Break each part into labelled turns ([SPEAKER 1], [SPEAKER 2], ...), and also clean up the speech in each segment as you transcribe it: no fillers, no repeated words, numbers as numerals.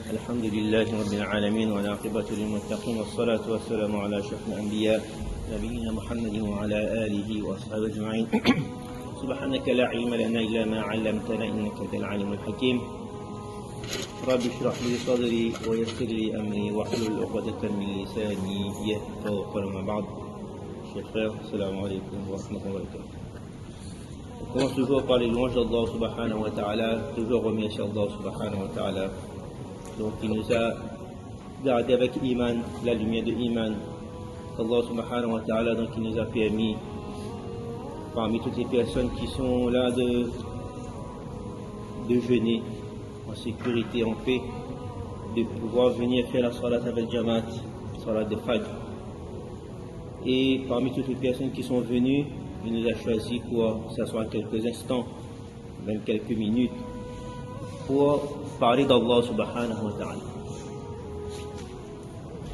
[SPEAKER 1] الحمد لله رب العالمين والعاقبة للمتقين والصلاة والسلام على أشرف الأنبياء نبينا محمد وعلى آله وأصحابه أجمعين. سبحانك لا علم لنا إلا ما علمتنا إنك أنت العليم الحكيم. رب اشرح لي صدري ويسر لي أمري واحلل عقدة من لساني يفقهوا قولي. ما بعد. Chers frères, assalamu alaikum wa rahmatullahi wa barakatuh. On commence toujours par les louanges d'Allah subhanahu wa ta'ala, toujours remercier Allah subhanahu wa ta'ala. Donc il nous a gardé avec Iman, la lumière de Iman. Allah subhanahu wa ta'ala, donc il nous a permis, parmi toutes les personnes qui sont là, de jeûner en sécurité, en paix, de pouvoir venir faire la salat avec Jamaat, salat de Fajr. Et parmi toutes les personnes qui sont venues, il nous a choisi pour s'asseoir quelques instants, même quelques minutes, pour parler d'Allah subhanahu wa ta'ala.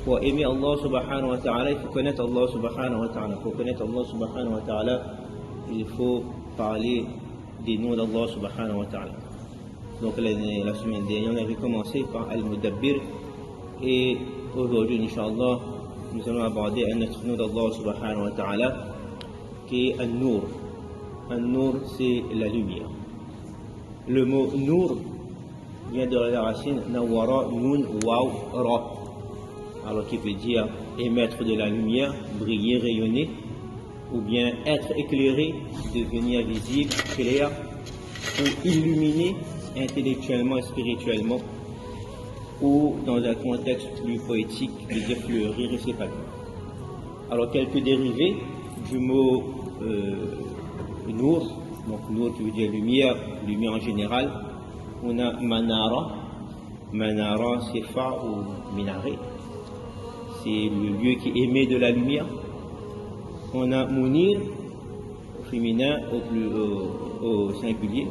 [SPEAKER 1] Pour aimer Allah subhanahu wa ta'ala, il faut connaître Allah subhanahu wa ta'ala. Pour connaître Allah subhanahu wa ta'ala, il faut parler des noms d'Allah subhanahu wa ta'ala. Donc la semaine dernière, on avait commencé par Al-Mudabbir, et aujourd'hui, Inch'Allah, nous allons aborder un autre nom d'Allah subhanahu wa ta'ala, qui est An-Nur. An-Nur, c'est la lumière. Le mot Nur vient de la racine Nawara, Nun, Waw, Ra. Alors qui veut dire émettre de la lumière, briller, rayonner, ou bien être éclairé, devenir visible, clair, ou illuminer intellectuellement et spirituellement, ou dans un contexte plus poétique, de dire fleurir et s'épanouir. Alors quelques dérivés du mot Nour, donc Nour qui veut dire lumière, lumière en général. On a Manara, Manara c'est Fa ou minaret, c'est le lieu qui émet de la lumière. On a Munir au féminin, au singulier,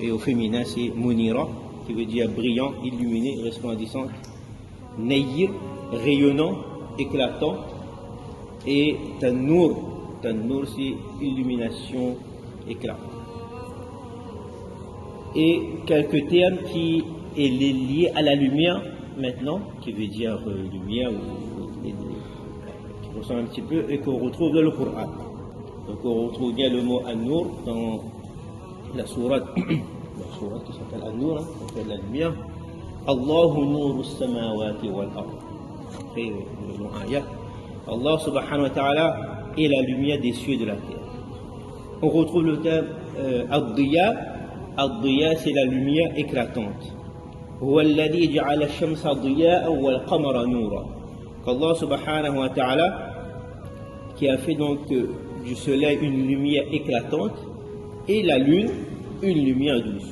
[SPEAKER 1] et au féminin c'est Munira, qui veut dire brillant, illuminé, resplendissant. Nayir, rayonnant, éclatant. Et Tan-Nur, Tan-Nur c'est illumination, éclat. Et quelques termes qui sont liés à la lumière maintenant, qui veut dire lumière, qui ressemble un petit peu, et qu'on retrouve dans le Coran. Donc on retrouve bien le mot An-Nur dans la sourate qui s'appelle An-Nur, on fait de la lumière. Allahu nuru samawati wal ard. Après le long ayat, Allah subhanahu wa ta'ala est la lumière des cieux et de la terre. On retrouve le terme Ad-Diya. Ad-Diya, c'est la lumière éclatante. Huwa alladhi ja'ala ash-shamsa diya'an wal qamara nura. Allah subhanahu wa ta'ala qui a fait donc du soleil une lumière éclatante et la lune une lumière douce.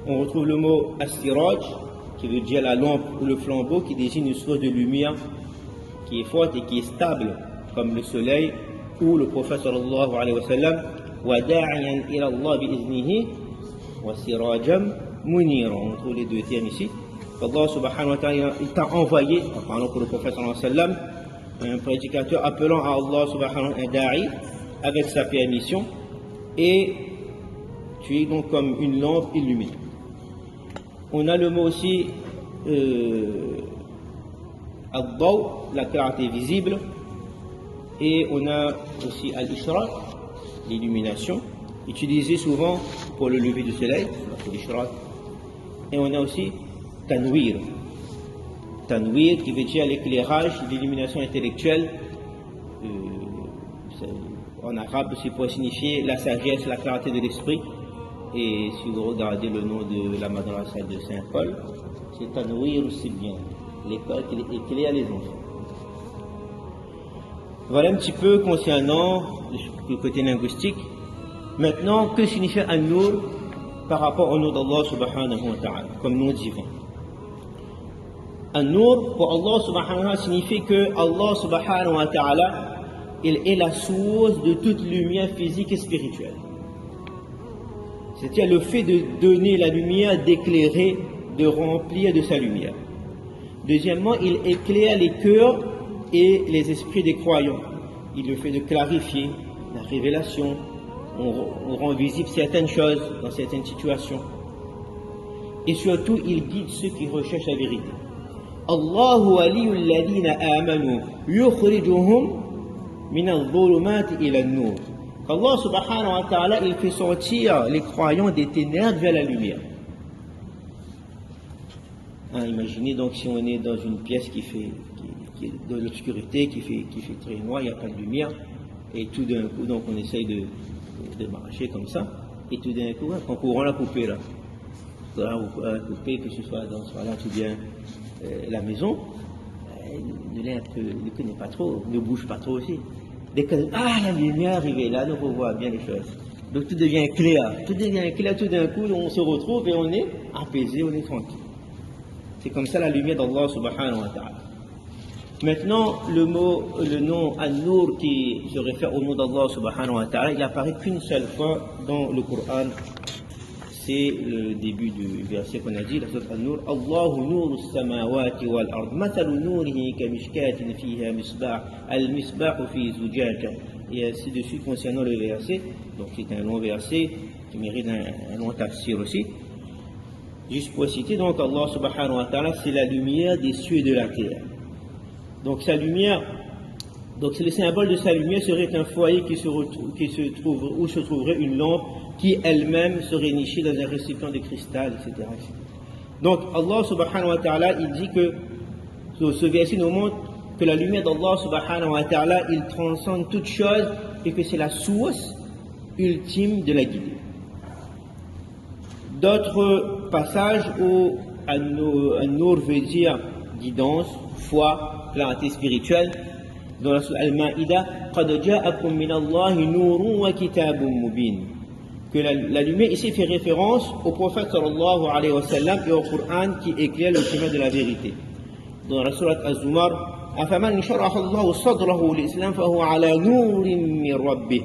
[SPEAKER 1] On retrouve le mot As-Siraj qui veut dire la lampe ou le flambeau, qui désigne une source de lumière qui est forte et qui est stable, comme le soleil ou le prophète sallallahu alayhi wa sallam, wa da'iyan ila Allah bi iznihi wa sirajam munira. On trouve les deux termes ici. Allah subhanahu wa ta'ala, il t'a envoyé, en parlant pour le prophète sallallahu alayhi wa sallam, un prédicateur appelant à Allah subhanahu wa ta'ala, un da'i, avec sa permission, et tu es donc comme une lampe illuminée. On a le mot aussi Ad-Daw, la clarté visible, et on a aussi Al-Ishraq, l'illumination, utilisé souvent pour le lever du soleil, pour l'Ishraq. Et on a aussi Tanwir, Tanwir qui veut dire l'éclairage, l'illumination intellectuelle. En arabe, c'est pour signifier la sagesse, la clarté de l'esprit. Et si vous regardez le nom de la madrasa de Saint-Paul, c'est Tanwir aussi bien, l'école qui éclaire les enfants. Voilà un petit peu concernant le côté linguistique. Maintenant, que signifie An-Nur par rapport au nom d'Allah subhanahu wa ta'ala, comme nom divin? An-Nur pour Allah subhanahu wa ta'ala signifie que Allah subhanahu wa ta'ala, il est la source de toute lumière physique et spirituelle. C'est-à-dire le fait de donner la lumière, d'éclairer, de remplir de sa lumière. Deuxièmement, il éclaire les cœurs et les esprits des croyants. Il le fait de clarifier la révélation. On rend visible certaines choses dans certaines situations. et surtout il guide ceux qui recherchent la vérité. Allahu waliyul ladina amanu yukhrijuhum min adh-dhulumati ila an-nur. Allah subhanahu wa ta'ala, il fait sortir les croyants des ténèbres vers la lumière. Imaginez donc si on est dans une pièce qui est de l'obscurité, qui fait très noir, il n'y a pas de lumière, et tout d'un coup, donc on essaye de marcher comme ça, et tout d'un coup, en courant la poupée là, la poupée, que ce soit dans ce toilette ou bien la maison, ne connaît pas trop, ne bouge pas trop aussi. Dès que la lumière arrive là, donc on voit bien les choses. Donc tout devient clair, tout d'un coup, on se retrouve et on est apaisé, on est tranquille. C'est comme ça la lumière d'Allah subhanahu wa ta'ala. Maintenant, le nom An-Nur qui se réfère au nom d'Allah subhanahu wa ta'ala, il apparaît qu'une seule fois dans le Coran. C'est le début du verset qu'on a dit, la sourate An-Nur. Allahu nuru as-samawati wal ard, mathalu nurihi kamishkatin fiha misbah, al-misbahu fi zujaja. Et ainsi de suite concernant le verset. Donc c'est un long verset qui mérite un long tafsir aussi. Juste pour citer, donc Allah subhanahu wa ta'ala, c'est la lumière des cieux et de la terre. Donc sa lumière, donc le symbole de sa lumière serait un foyer où se trouverait une lampe qui elle-même serait nichée dans un récipient de cristal, etc. Donc Allah subhanahu wa ta'ala, il dit que ce verset nous montre que la lumière d'Allah subhanahu wa ta'ala, il transcende toute chose et que c'est la source ultime de la guidée. D'autres passages où An-Nur veut dire guidance, foi, clarté spirituelle. Dans la sourate Al-Ma'ida, قَدْ جَاءَكُم مِّنَ اللَّهِ نُورٌ وَكِتَابٌ مُّبِينٌ. Que la lumière ici fait référence au prophète sallallahu alayhi wa sallam et au Coran qui éclaire le chemin de la vérité. Dans la sourate Az-Zumar, أَفَمَنْ شَرَحَ اللَّهُ صَدْرَهُ لِلْإِسْلَامِ فَهُوَ عَلَى نُورٍ مِّن رَبِّهِ.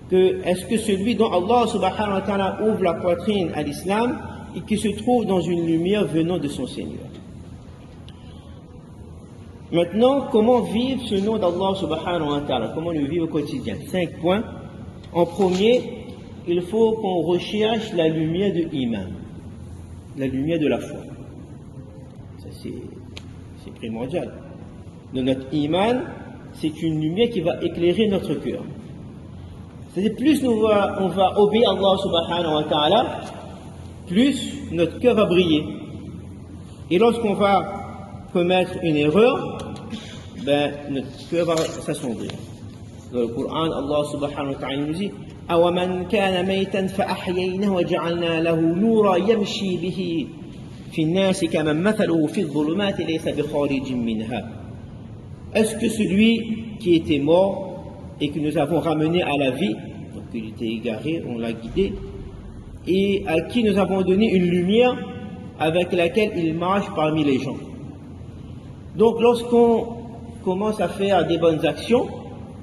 [SPEAKER 1] Que est-ce que celui dont Allah subhanahu wa ta'ala ouvre la poitrine à l'islam et qui se trouve dans une lumière venant de son Seigneur. Maintenant, comment vivre ce nom d'Allah subhanahu wa ta'ala? Comment le vivre au quotidien? 5 points. En premier, il faut qu'on recherche la lumière de l'Iman, la lumière de la foi. Ça c'est primordial. Dans notre Iman, c'est une lumière qui va éclairer notre cœur. C'est-à-dire, plus on va obéir à Allah subhanahu wa ta'ala, plus notre cœur va briller. Et lorsqu'on va commettre une erreur, notre cœur va s'assombrir. Dans le Coran, Allah subhanahu wa ta'ala nous dit أَوَمَنْ كَانَ مَيْتًا فَأَحْيَيْنَاهُ وَجَعَلْنَا لَهُ نُورًا يَمْشِي بِهِ فِي النَّاسِ كَمَنْ مَثَلُهُ فِي الظُّلُمَاتِ لَيْسَ بِخَارِجٍ مِنْهَا. Est-ce que celui qui était mort et que nous avons ramené à la vie, donc il était égaré, on l'a guidé, et à qui nous avons donné une lumière avec laquelle il marche parmi les gens. Donc lorsqu'on commence à faire des bonnes actions,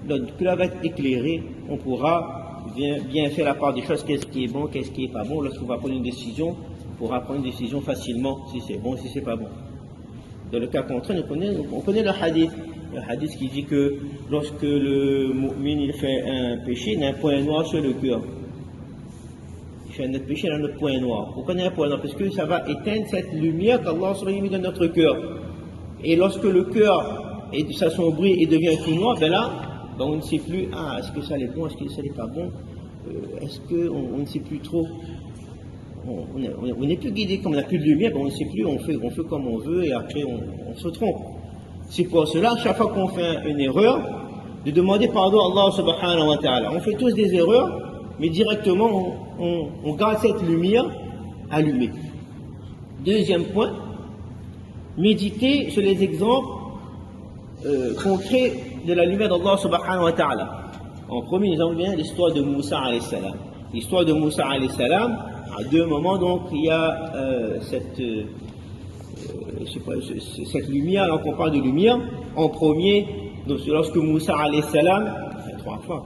[SPEAKER 1] notre cœur va être éclairé, on pourra bien faire la part des choses, qu'est-ce qui est bon, qu'est-ce qui n'est pas bon. Lorsqu'on va prendre une décision, on pourra prendre une décision facilement, si c'est bon, si c'est pas bon. Dans le cas contraire, on connaît le hadith qui dit que lorsque le mu'min il fait un péché, il a un point noir sur le cœur. Il fait un autre péché, il a un autre point noir. Pourquoi il y a un point noir? Parce que ça va éteindre cette lumière qu'Allah a mis dans notre cœur. Et lorsque le cœur s'assombrit et devient tout noir, on ne sait plus, est-ce que ça est bon, est-ce que ça n'est pas bon, est-ce qu'on ne sait plus trop, on n'est plus guidé, comme on n'a plus de lumière, on ne sait plus, on fait comme on veut et après on se trompe. C'est pour cela, chaque fois qu'on fait une erreur, de demander pardon à Allah subhanahu wa ta'ala. On fait tous des erreurs, mais directement on garde cette lumière allumée. Deuxième point, méditer sur les exemples concrets de la lumière d'Allah subhanahu wa ta'ala. En premier, nous avons bien l'histoire de Moussa alayhi salam. L'histoire de Moussa alayhi salam, à deux moments, donc, il y a cette lumière, alors qu'on parle de lumière. En premier, donc, lorsque Moussa alayhi salam, trois fois,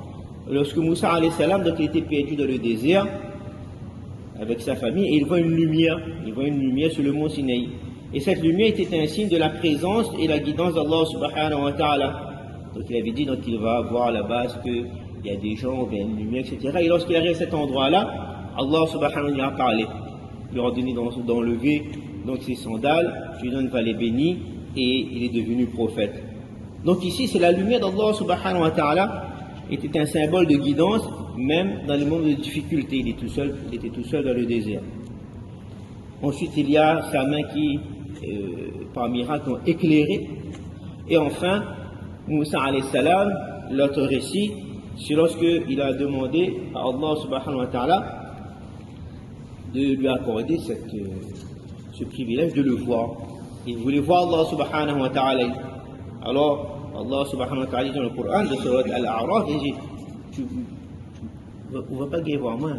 [SPEAKER 1] lorsque Moussa alayhi salam, donc, il était perdu dans le désert avec sa famille, et il voit une lumière sur le mont Sinaï. Et cette lumière était un signe de la présence et la guidance d'Allah subhanahu wa ta'ala. Donc il avait dit qu'il va voir là-bas qu'il y a des gens, il y a une lumière, etc. Et lorsqu'il arrive à cet endroit-là, Allah subhanahu wa ta'ala lui a parlé. lui a ordonné d'enlever donc ses sandales, Dieu va les bénir et il est devenu prophète. Donc ici, c'est la lumière d'Allah subhanahu wa ta'ala, était un symbole de guidance, même dans les moments de difficulté. Il était tout seul dans le désert. Ensuite, il y a sa main qui, par miracle, ont éclairé. Et enfin, Moussa alayhi salam, l'autre récit, c'est lorsqu'il a demandé à Allah subhanahu wa ta'ala de lui accorder ce privilège de le voir. Il voulait voir Allah subhanahu wa ta'ala. Alors, Allah subhanahu wa ta'ala dit dans le Coran, de surat Al-A'raf, il dit, tu ne vas pas guérir moi.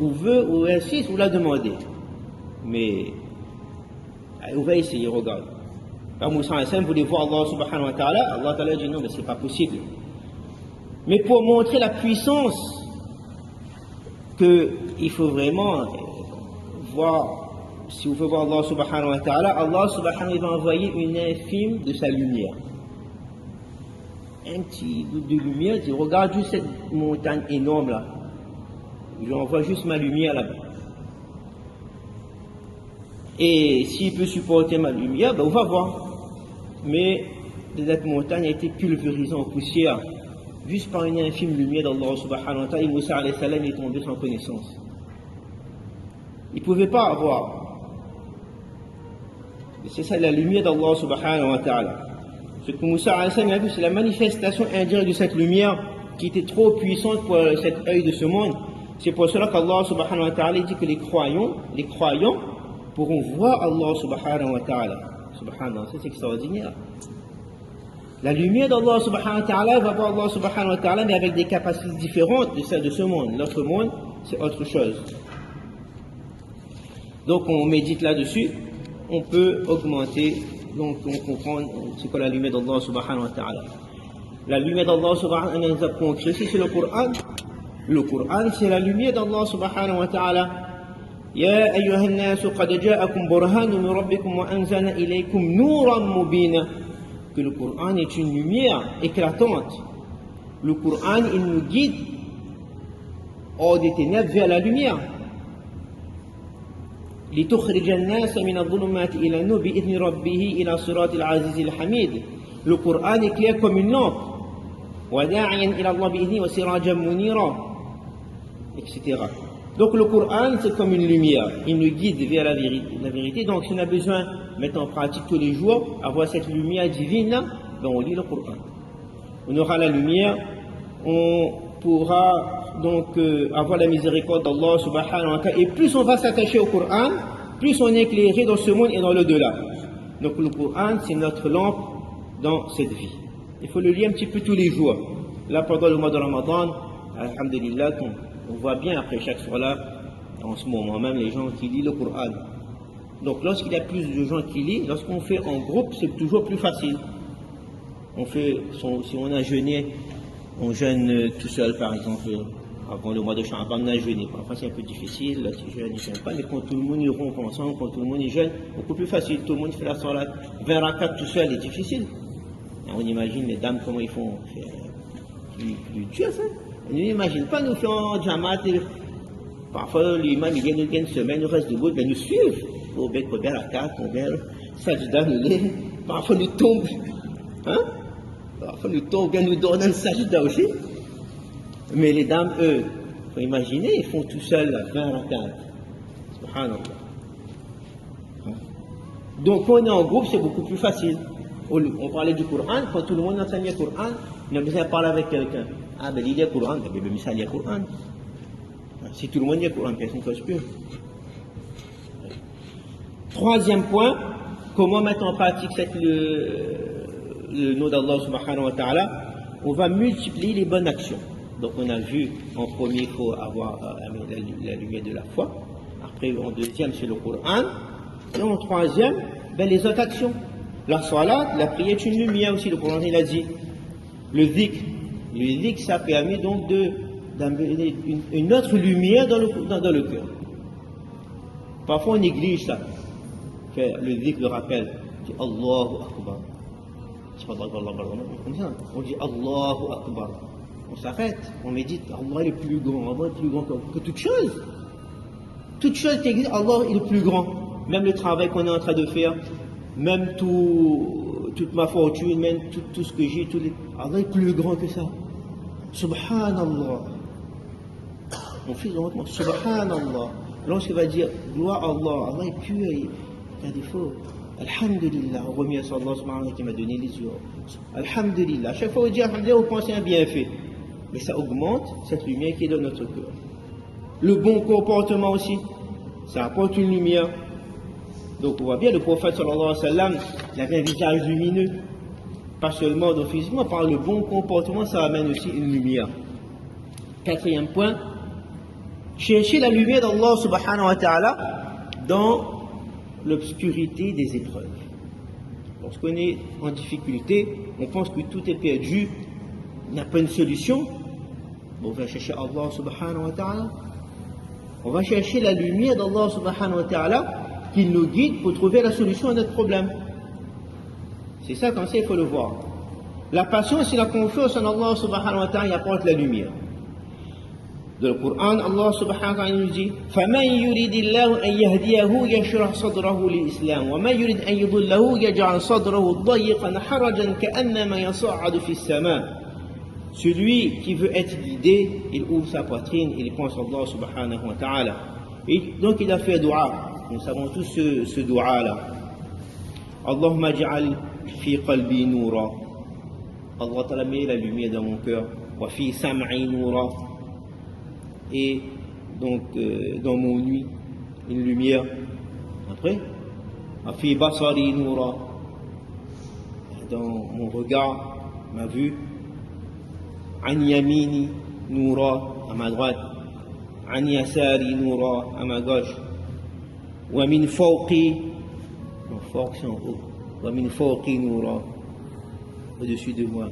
[SPEAKER 1] Ou veut, ou insiste, ou l'a demandé. Mais, on va essayer, regarde. Quand Moussa alayhi salam voulait voir Allah subhanahu wa ta'ala, Allah ta'ala dit non, mais c'est pas possible. Mais pour montrer la puissance qu'il faut vraiment voir, si vous voulez voir Allah subhanahu wa ta'ala, Allah subhanahu wa ta'ala va envoyer une infime de sa lumière. Un petit bout de lumière, dit regarde juste cette montagne énorme là. J'envoie juste ma lumière là-bas. Et s'il peut supporter ma lumière, ben on va voir. Mais cette montagne a été pulvérisée en poussière, juste par une infime lumière d'Allah subhanahu wa ta'ala, et Moussa alayhi salam est tombé sans connaissance. Il ne pouvait pas avoir. C'est ça la lumière d'Allah subhanahu wa ta'ala. Ce que Moussa alayhi salam a vu, c'est la manifestation indirecte de cette lumière qui était trop puissante pour cet œil de ce monde. C'est pour cela qu'Allah subhanahu wa ta'ala dit que les croyants pourront voir Allah subhanahu wa ta'ala. Subhanallah, c'est extraordinaire. La lumière d'Allah subhanahu wa ta'ala va voir Allah subhanahu wa ta'ala, mais avec des capacités différentes de celles de ce monde. L'autre monde, c'est autre chose. Donc on médite là-dessus, on peut augmenter, donc on comprend c'est quoi la lumière d'Allah subhanahu wa ta'ala. La lumière d'Allah subhanahu wa ta'ala nous apprend que c'est le Coran. Le Coran, c'est la lumière d'Allah subhanahu wa ta'ala. Ya ayyuhan nas qad ja'akum burhanun min rabbikum wa anzalna ilaykum nuran mubina. Que le Coran est une lumière éclatante. Le Coran, il nous guide hors des ténèbres vers la lumière. لتخرج الناس من الظلمات إلى النور بإذن ربه إلى صراط العزيز الحميد. Le Coran est clair comme une lampe. وداعيا إلى الله بإذنه وسراجا منيرا, etc. Donc le Coran, c'est comme une lumière. Il nous guide vers la vérité. Donc si on a besoin de mettre en pratique tous les jours, avoir cette lumière divine, ben on lit le Coran. On aura la lumière, on pourra donc avoir la miséricorde d'Allah subhanahu wa ta'ala. Et plus on va s'attacher au Coran, plus on est éclairé dans ce monde et dans l'au-delà. Donc le Coran, c'est notre lampe dans cette vie. Il faut le lire un petit peu tous les jours. Là, pendant le mois de Ramadan, alhamdulillah, on voit bien après chaque soir-là, en ce moment même, les gens qui lisent le Coran. Donc lorsqu'il y a plus de gens qui lisent, lorsqu'on fait en groupe, c'est toujours plus facile. Si on a jeûné, on jeûne tout seul par exemple. Avant le mois de Sha'ban, on a jeûné. Parfois c'est un peu difficile, là, si jeûne, il ne jeûne pas, mais quand tout le monde est rond ensemble, quand tout le monde est jeûne, beaucoup plus facile. Tout le monde fait la salat. 20 rakats tout seul est difficile. Et on imagine les dames comment ils font. C'est plus dur ça. On n'imagine pas nous faire en Jamaat. Parfois l'imam il vient une semaine, nous reste debout, mais nous suivent. Au bec, combien rakats, combien sajda, parfois nous tombent. Hein? Parfois nous tombent, bien nous donnent un sajda aussi. Mais les dames, eux, il faut imaginer, ils font tout seuls 20 rakats. Subhanallah. Donc quand on est en groupe, c'est beaucoup plus facile. On parlait du Coran, quand tout le monde enseigne le Coran, on a besoin de parler avec quelqu'un. Ah ben il lit le Coran, ben il lit le Coran. Si tout le monde lit le Coran, personne ne cause plus. Troisième point, comment mettre en pratique le nom d'Allah subhanahu wa ta'ala? On va multiplier les bonnes actions. Donc on a vu en premier il faut avoir la lumière de la foi. Après en deuxième c'est le Coran. Et en troisième, ben, les autres actions. La salat, la prière est une lumière aussi, le Coran il a dit. Le dhikr, ça permet donc d'amener une autre lumière dans le cœur. Parfois on néglige ça. Faire le dhikr, le rappel. On dit Allahu Akbar. C'est pas comme ça. On dit Allahu Akbar. On s'arrête, on médite. Allah est plus grand que toute chose. Toute chose qui existe, Allah est le plus grand. Même le travail qu'on est en train de faire, même toute ma fortune, même tout ce que j'ai, Allah est plus grand que ça. Subhanallah. Mon fils, Subhanallah. Lorsqu'il va dire gloire à Allah, Allah est pur, il y a des défauts. Alhamdulillah, on remercie Allah subhanahu wa ta'ala qui m'a donné les yeux. Alhamdulillah. À chaque fois on dit Alhamdulillah, on pense à un bienfait. Mais ça augmente cette lumière qui est dans notre cœur. Le bon comportement aussi, ça apporte une lumière. Donc on voit bien le prophète sallallahu alayhi wa sallam, il avait un visage lumineux. Pas seulement donc physiquement, par le bon comportement, ça amène aussi une lumière. Quatrième point, chercher la lumière d'Allah subhanahu wa ta'ala dans l'obscurité des épreuves. Lorsqu'on est en difficulté, on pense que tout est perdu, il n'y a pas une solution. On va chercher Allah subhanahu wa ta'ala. On va chercher la lumière d'Allah subhanahu wa ta'ala qui nous guide pour trouver la solution à notre problème. C'est ça comme ça, il faut le voir. La patience et la confiance en Allah subhanahu wa ta'ala apportent la lumière. Dans le Coran, Allah subhanahu wa ta'ala nous dit فَمَنْ يُرِدِ اللَّهُ أَنْ يَهْدِيَهُ يَشْرَحْ صَدْرَهُ لِلْإِسْلَامِ وَمَنْ يُرِدْ أَنْ يُضِلَّهُ يَجْعَلْ صَدْرَهُ ضَيِّقًا حَرَجًا كَأَنَّمَا يَصَعَّدُ فِي السَّمَاءِ. Celui qui veut être guidé, il ouvre sa poitrine, il pense à Allah subhanahu wa ta'ala. Et donc il a fait dua. Nous savons tous ce dua-là. Allahumma ja'al fi qalbi noura. Allah ta'ala met la lumière dans mon cœur. Wa fi sam'i noura. Et donc dans mon nuit, une lumière. Après, wa fi basari noura. Dans mon regard, ma vue. An yamini noura, à ma droite. An yasari noura, à ma gauche. Wa min fawqi, non, fawq c'est en haut. Wa min fawqi noura, au-dessus de moi.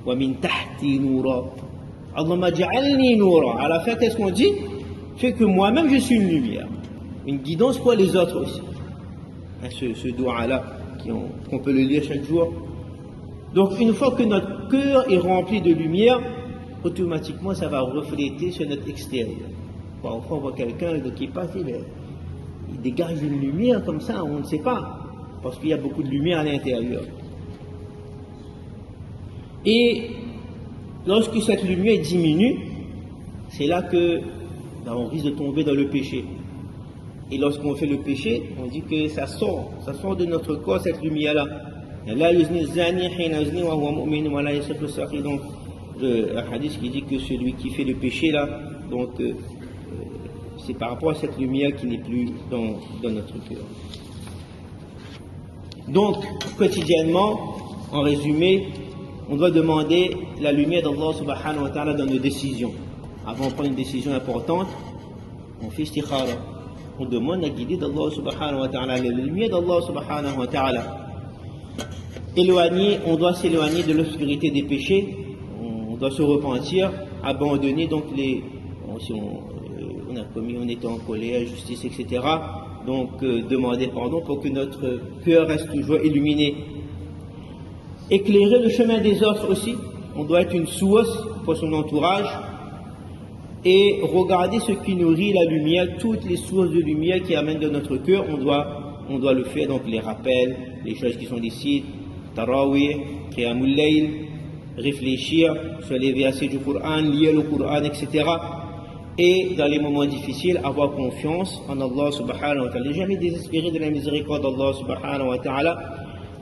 [SPEAKER 1] Wa min tahti noura. Allahumma ja'alni noura. À la fin, qu'est-ce qu'on dit? Fait que moi-même je suis une lumière. Une guidance pour les autres aussi. Ce doigt-là, qu'on peut le lire chaque jour. Donc, une fois que notre cœur est rempli de lumière, automatiquement ça va refléter sur notre extérieur. Parfois, on voit quelqu'un qui passe, il dégage une lumière comme ça, on ne sait pas, parce qu'il y a beaucoup de lumière à l'intérieur. Et lorsque cette lumière diminue, c'est là que on risque de tomber dans le péché. Et lorsqu'on fait le péché, on dit que ça sort de notre corps cette lumière-là. Donc, le hadith qui dit que celui qui fait le péché là, donc c'est par rapport à cette lumière qui n'est plus dans notre cœur. Donc, quotidiennement, en résumé, on doit demander la lumière d'Allah subhanahu wa ta'ala dans nos décisions. Avant de prendre une décision importante, on fait istikhara. On demande la guidée d'Allah subhanahu wa ta'ala, la lumière d'Allah subhanahu wa ta'ala. On doit s'éloigner de l'obscurité des péchés, on doit se repentir, abandonner donc si on a commis, on était en colère, justice, etc. Donc demander pardon pour que notre cœur reste toujours illuminé. Éclairer le chemin des autres aussi, on doit être une source pour son entourage et regarder ce qui nourrit la lumière, toutes les sources de lumière qui amènent dans notre cœur, on doit le faire, donc les rappels, les choses qui sont licites, Tarawih, Qiyamul Layl, réfléchir sur les versets du Coran, lire le Coran, etc. Et dans les moments difficiles, avoir confiance en Allah subhanahu wa ta'ala. Jamais désespérer de la miséricorde d'Allah subhanahu wa ta'ala.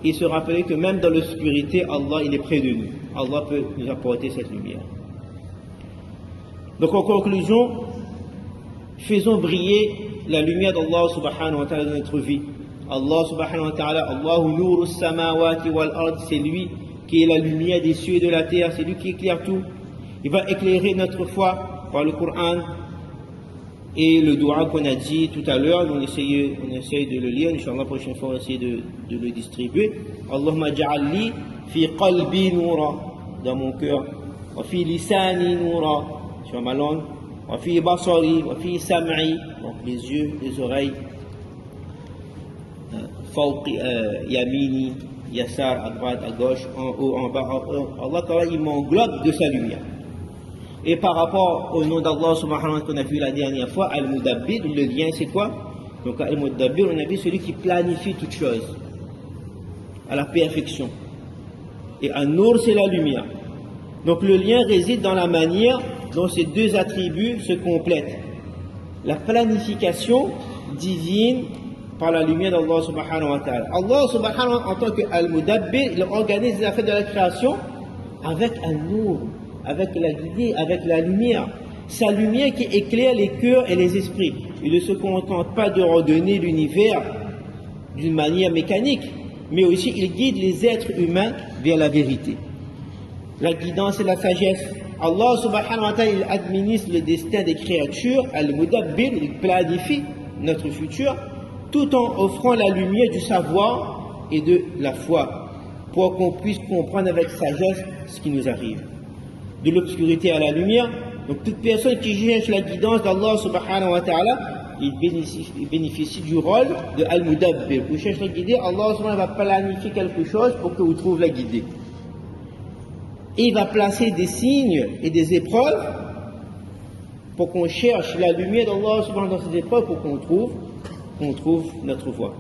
[SPEAKER 1] Et se rappeler que même dans l'obscurité, Allah il est près de nous. Allah peut nous apporter cette lumière. Donc en conclusion, faisons briller la lumière d'Allah subhanahu wa ta'ala dans notre vie. Allah subhanahu wa ta'ala, Allahu nuru samawati wal ard, c'est lui qui est la lumière des cieux et de la terre, c'est lui qui éclaire tout. Il va éclairer notre foi par le Coran et le dua qu'on a dit tout à l'heure. On essaye de le lire, Inch'Allah, la prochaine fois on va essayer de le distribuer. Allahumma ja'alli fi qalbi noura, dans mon cœur, wa fi lisani noura, sur ma langue, wa fi basari, wa fi sam'i, donc les yeux, les oreilles, fawqi yamini, yasar, à droite, à gauche, en haut, en bas. Allah Ta'ala, il m'englobe de sa lumière. Et par rapport au nom d'Allah subhanahu wa ta'ala qu'on a vu la dernière fois, Al-Mudabbir, le lien c'est quoi? Donc Al-Mudabbir, on a vu celui qui planifie toutes choses à la perfection. Et An-Nur, c'est la lumière. Donc le lien réside dans la manière dont ces deux attributs se complètent. La planification divine par la lumière d'Allah subhanahu wa ta'ala. Allah subhanahu wa ta'ala, en tant qu'Al-Mudabbir, il organise les affaires de la création avec An-Nur, avec la guidée, avec la lumière. Sa lumière qui éclaire les cœurs et les esprits. Il ne se contente pas de redonner l'univers d'une manière mécanique, mais aussi il guide les êtres humains vers la vérité. La guidance et la sagesse. Allah subhanahu wa ta'ala, il administre le destin des créatures, Al-Mudabbir, il planifie notre futur, tout en offrant la lumière du savoir et de la foi, pour qu'on puisse comprendre avec sagesse ce qui nous arrive. De l'obscurité à la lumière, donc toute personne qui cherche la guidance d'Allah subhanahu wa ta'ala, il bénéficie du rôle de Al-Mudabbir. Vous cherchez la guidée, Allah subhanahu wa ta'ala va planifier quelque chose pour que vous trouviez la guidée. Et il va placer des signes et des épreuves pour qu'on cherche la lumière d'Allah subhanahu wa ta'ala dans ces épreuves pour qu'on trouve notre voie.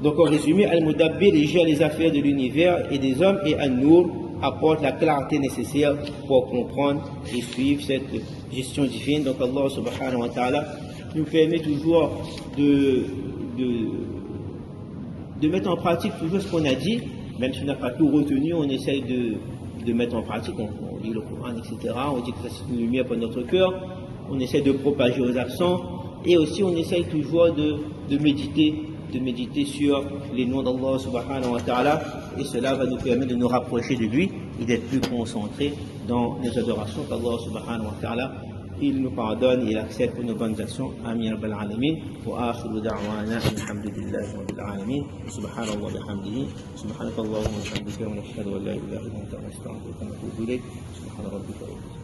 [SPEAKER 1] Donc en résumé, Al-Mudabbir gère les affaires de l'univers et des hommes, et An-Nur apporte la clarté nécessaire pour comprendre et suivre cette gestion divine. Donc Allah subhanahu wa ta'ala nous permet toujours de mettre en pratique toujours ce qu'on a dit, même si on n'a pas tout retenu, on essaye de mettre en pratique, on lit le Coran, etc. On dit que c'est une lumière pour notre cœur, on essaie de propager aux absents, et aussi on essaye toujours de méditer sur les noms d'Allah subhanahu wa ta'ala, et cela va nous permettre de nous rapprocher de lui et d'être plus concentrés dans nos adorations qu'Allah subhanahu wa ta'ala il nous pardonne et il accepte nos bonnes actions. Amin rabbal alamin. Wa akhiru da'wana alhamdulillahi rabbil alamin. Subhanallah bihamdihi. Subhanakallahumma wa bihamdika wa nashhadu an la ilaha illa anta nastaghfiruka wa natubu ilayk. Subhana rabbika.